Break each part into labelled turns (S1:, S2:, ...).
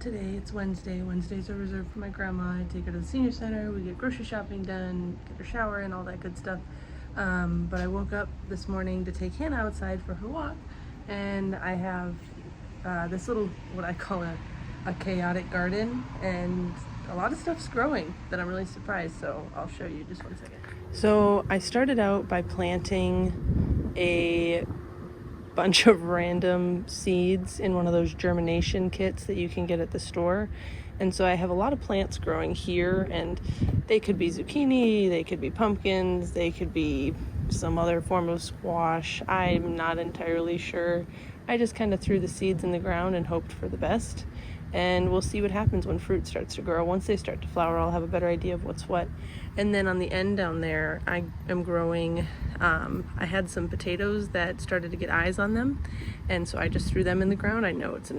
S1: today. It's Wednesday. Wednesdays are reserved for my grandma. I take her to the senior center. We get grocery shopping done, get her shower and all that good stuff. But I woke up this morning to take Hannah outside for her walk, and I have this little, what I call a chaotic garden, and a lot of stuff's growing that I'm really surprised. So I'll show you just one second. So I started out by planting a bunch of random seeds in one of those germination kits that you can get at the store. And so I have a lot of plants growing here, and they could be zucchini, they could be pumpkins, they could be some other form of squash. I'm not entirely sure. I just kind of threw the seeds in the ground and hoped for the best. And we'll see what happens when fruit starts to grow. Once they start to flower, I'll have a better idea of what's what. And then on the end down there, I am growing, I had some potatoes that started to get eyes on them. And so I just threw them in the ground. I know it's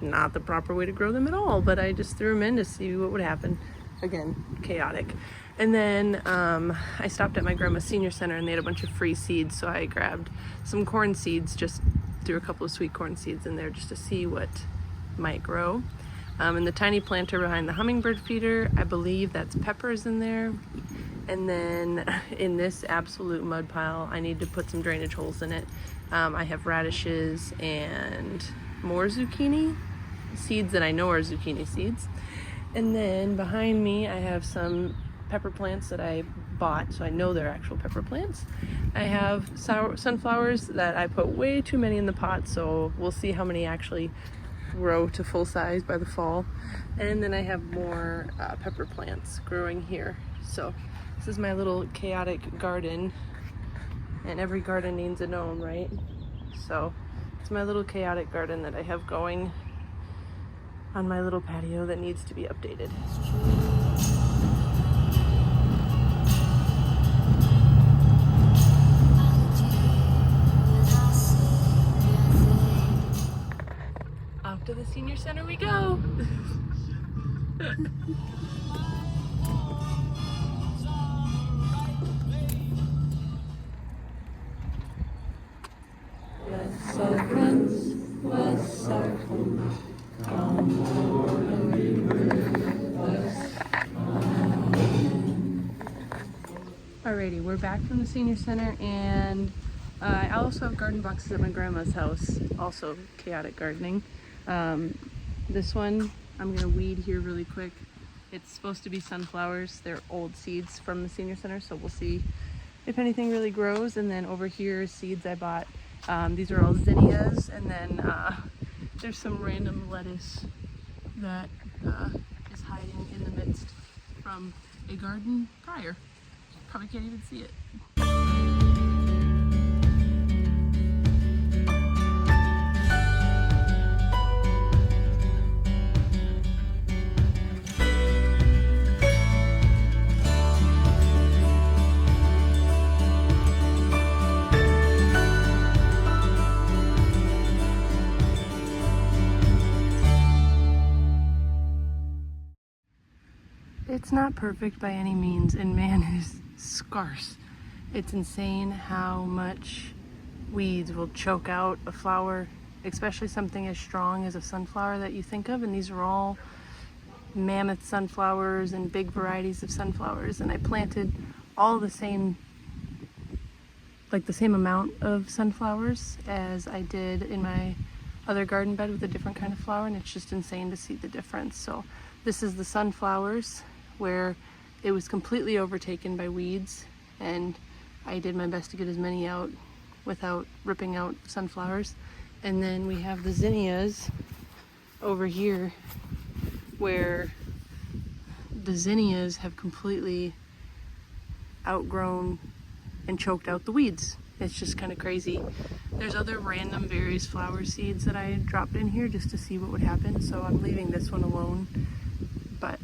S1: not the proper way to grow them at all, but I just threw them in to see what would happen. Again, chaotic. And then I stopped at my grandma's senior center, and they had a bunch of free seeds. So I grabbed some corn seeds, just threw a couple of sweet corn seeds in there just to see what might grow. In the tiny planter behind the hummingbird feeder, I believe that's peppers in there. And then in this absolute mud pile, I need to put some drainage holes in it. I have radishes and more zucchini seeds that I know are zucchini seeds. And then behind me, I have some pepper plants that I bought, so I know they're actual pepper plants. I have sunflowers that I put way too many in the pot, so we'll see how many actually grow to full size by the fall. And then I have more pepper plants growing here. So this is my little chaotic garden, and every garden needs a gnome, right? So it's my little chaotic garden that I have going on my little patio that needs to be updated. Off to the senior center we go. Let's all friends, let's all come forward and be with us. Alrighty, we're back from the senior center, and I also have garden boxes at my grandma's house, also chaotic gardening. This one, I'm gonna weed here really quick. It's supposed to be sunflowers. They're old seeds from the senior center, so we'll see if anything really grows. And then over here is seeds I bought. These are all zinnias, and then there's some random lettuce that is hiding in the midst from a garden prior. Probably can't even see it. It's not perfect by any means, and man, it is scarce. It's insane how much weeds will choke out a flower, especially something as strong as a sunflower that you think of. And these are all mammoth sunflowers and big varieties of sunflowers. And I planted all the same, like the same amount of sunflowers as I did in my other garden bed with a different kind of flower, and it's just insane to see the difference. So this is the sunflowers, where it was completely overtaken by weeds, and I did my best to get as many out without ripping out sunflowers. And then we have the zinnias over here, where the zinnias have completely outgrown and choked out the weeds. It's just kind of crazy. There's other random various flower seeds that I dropped in here just to see what would happen, so I'm leaving this one alone. But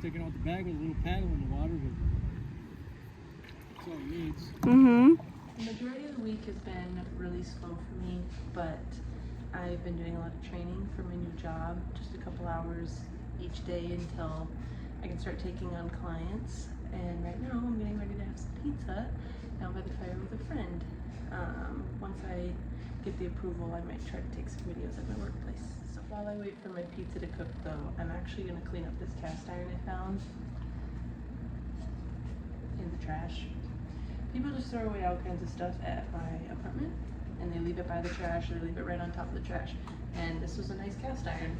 S2: sticking out the bag with a little paddle in the water, but that's all it needs.
S1: The majority of the week has been really slow for me, but I've been doing a lot of training for my new job, just a couple hours each day until I can start taking on clients. And right now I'm getting ready to have some pizza down by the fire with a friend. Once I get the approval, I might try to take some videos at my workplace. So while I wait for my pizza to cook though, I'm actually going to clean up this cast iron I found in the trash. People just throw away all kinds of stuff at my apartment, and they leave it by the trash, or they leave it right on top of the trash. And this was a nice cast iron,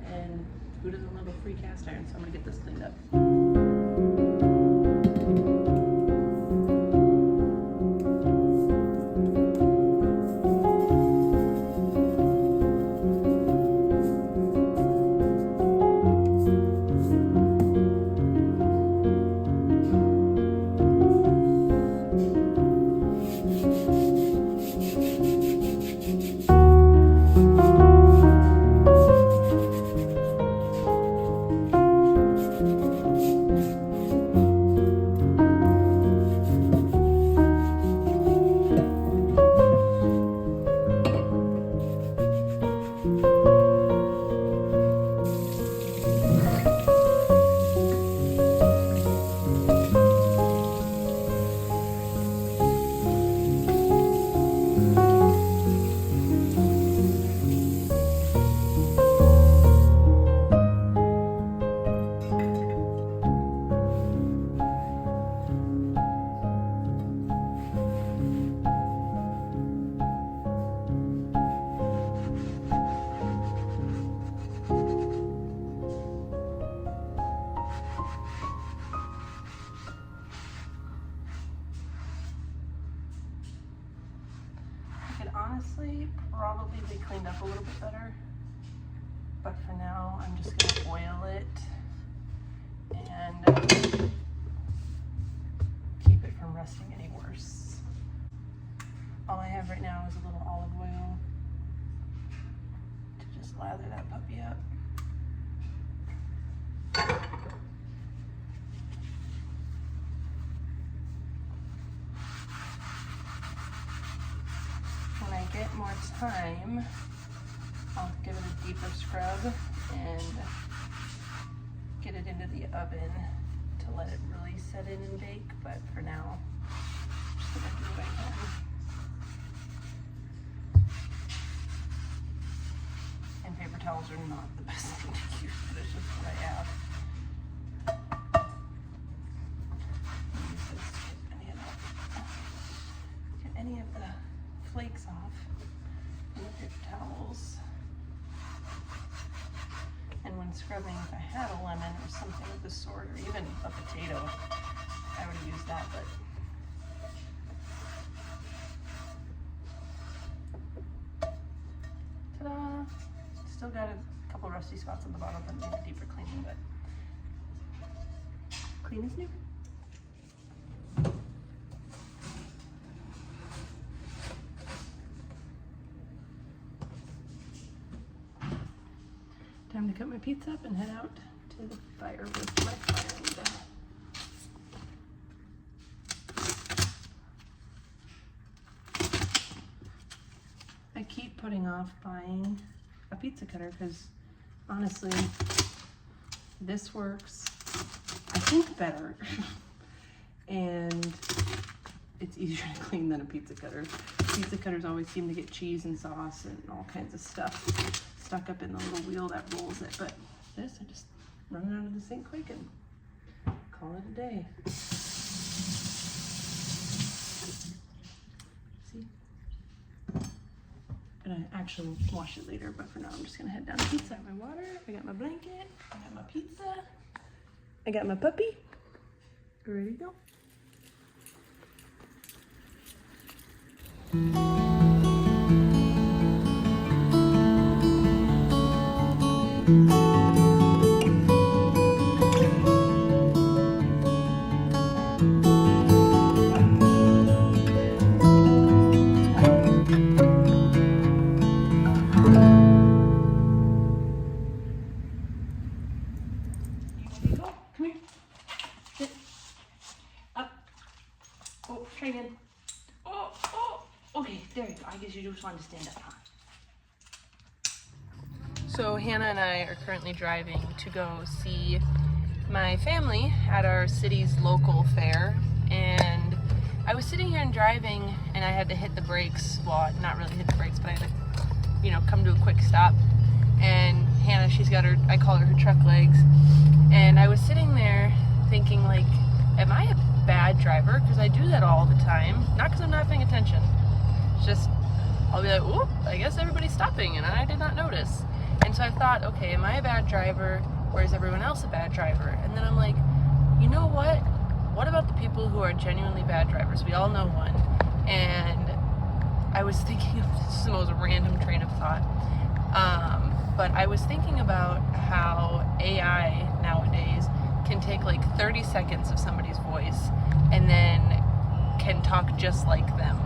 S1: and who doesn't love a free cast iron? So I'm gonna get this cleaned up. Honestly, probably be cleaned up a little bit better, but for now I'm just going to oil it and keep it from rusting any worse. All I have right now is a little olive oil to just lather that puppy up. When I get more time, I'll give it a deeper scrub and get it into the oven to let it really set in and bake, but for now, I'm just gonna do what I can. And paper towels are not the best thing to use, but it's just what I have. Use this to get any of the flakes off in the paper towels. And when scrubbing, if I had a lemon or something of the sort, or even a potato, I would use that, but ta-da! Still got a couple rusty spots on the bottom that need a deeper cleaning, but clean as new. Time to cut my pizza up and head out to the fire with my friend. I keep putting off buying a pizza cutter because honestly, this works, I think, better. And it's easier to clean than a pizza cutter. Pizza cutters always seem to get cheese and sauce and all kinds of stuff stuck up in the little wheel that rolls it, but this, I just run it out of the sink quick and call it a day. See? Gonna actually wash it later, but for now I'm just gonna head down to pizza. I got my water, I got my blanket, I got my pizza, I got my puppy. Ready to go. Come try again. Oh, oh. Okay, there you go. I guess you just wanted to stand up, huh? So Hannah and I are currently driving to go see my family at our city's local fair, and I was sitting here and driving, and I had to hit the brakes. Well, not really hit the brakes, but I had to, come to a quick stop. And Hannah, she's got her, I call her truck legs, and I was sitting there thinking, like, am I a bad driver? Because I do that all the time. Not because I'm not paying attention. It's just, I'll be like, oop, I guess everybody's stopping, and I did not notice. And so I thought, okay, am I a bad driver, or is everyone else a bad driver? And then I'm like, you know what? What about the people who are genuinely bad drivers? We all know one. And I was thinking of, this is the most random train of thought, but I was thinking about how AI nowadays can take like 30 seconds of somebody's voice and then can talk just like them.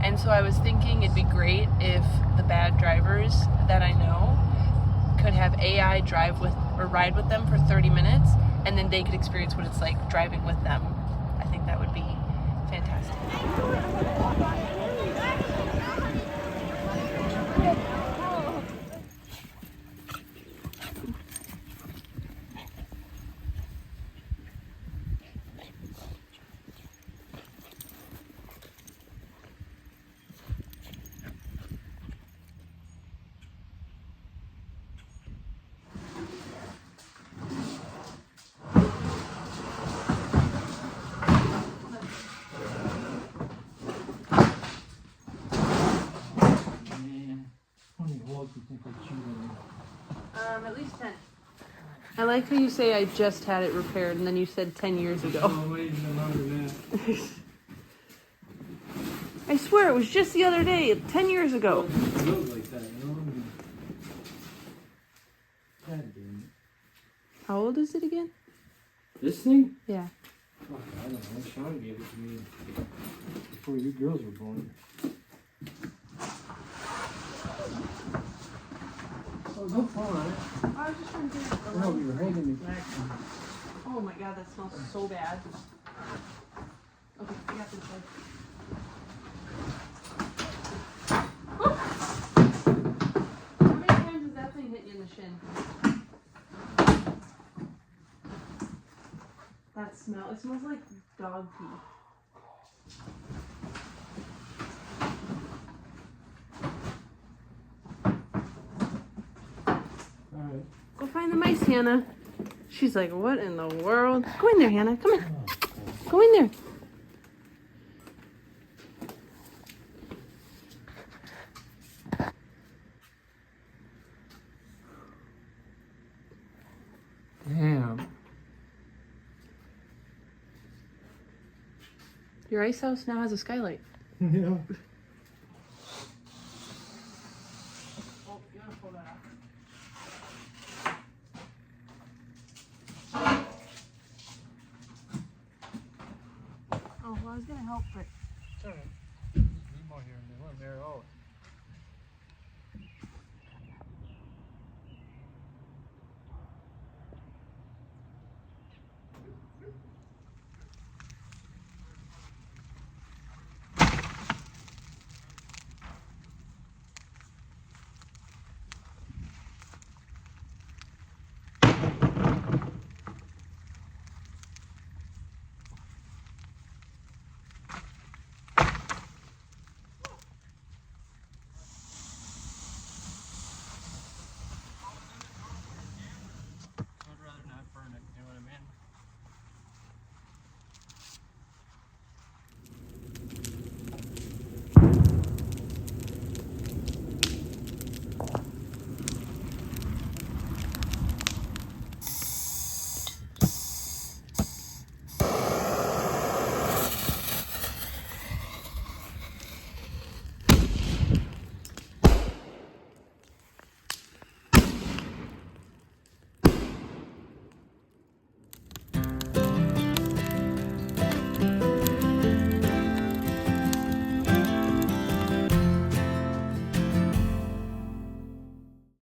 S1: And so I was thinking it'd be great if the bad drivers that I know could have AI drive with or ride with them for 30 minutes, and then they could experience what it's like driving with them. I think that would be fantastic. At least 10. I like how you say I just had it repaired, and then you said 10 years ago.
S2: Oh, wait, no longer than that.
S1: I swear, it was just the other day, 10 years ago.
S2: It feels like that, you know? God damn it.
S1: How old is it again?
S2: This thing?
S1: Yeah.
S2: Oh, I don't know. Sean gave it to me before you girls were born. Oh, don't fall on it.
S1: I was just trying to get it.
S2: No, you were holding me back.
S1: Oh my god, that smells so bad. Okay, I got this one. How many times has that thing hit you in the shin? That smell, it smells like dog pee.
S2: Alright.
S1: Go find the mice, Hannah. She's like, what in the world? Go in there, Hannah. Come in. Go in there.
S2: Damn.
S1: Your ice house now has a skylight.
S2: Yeah.
S1: Oh, you gotta pull that off. Oh, well, I was gonna help, but
S2: It's alright. There's more here and there. We're there. Oh.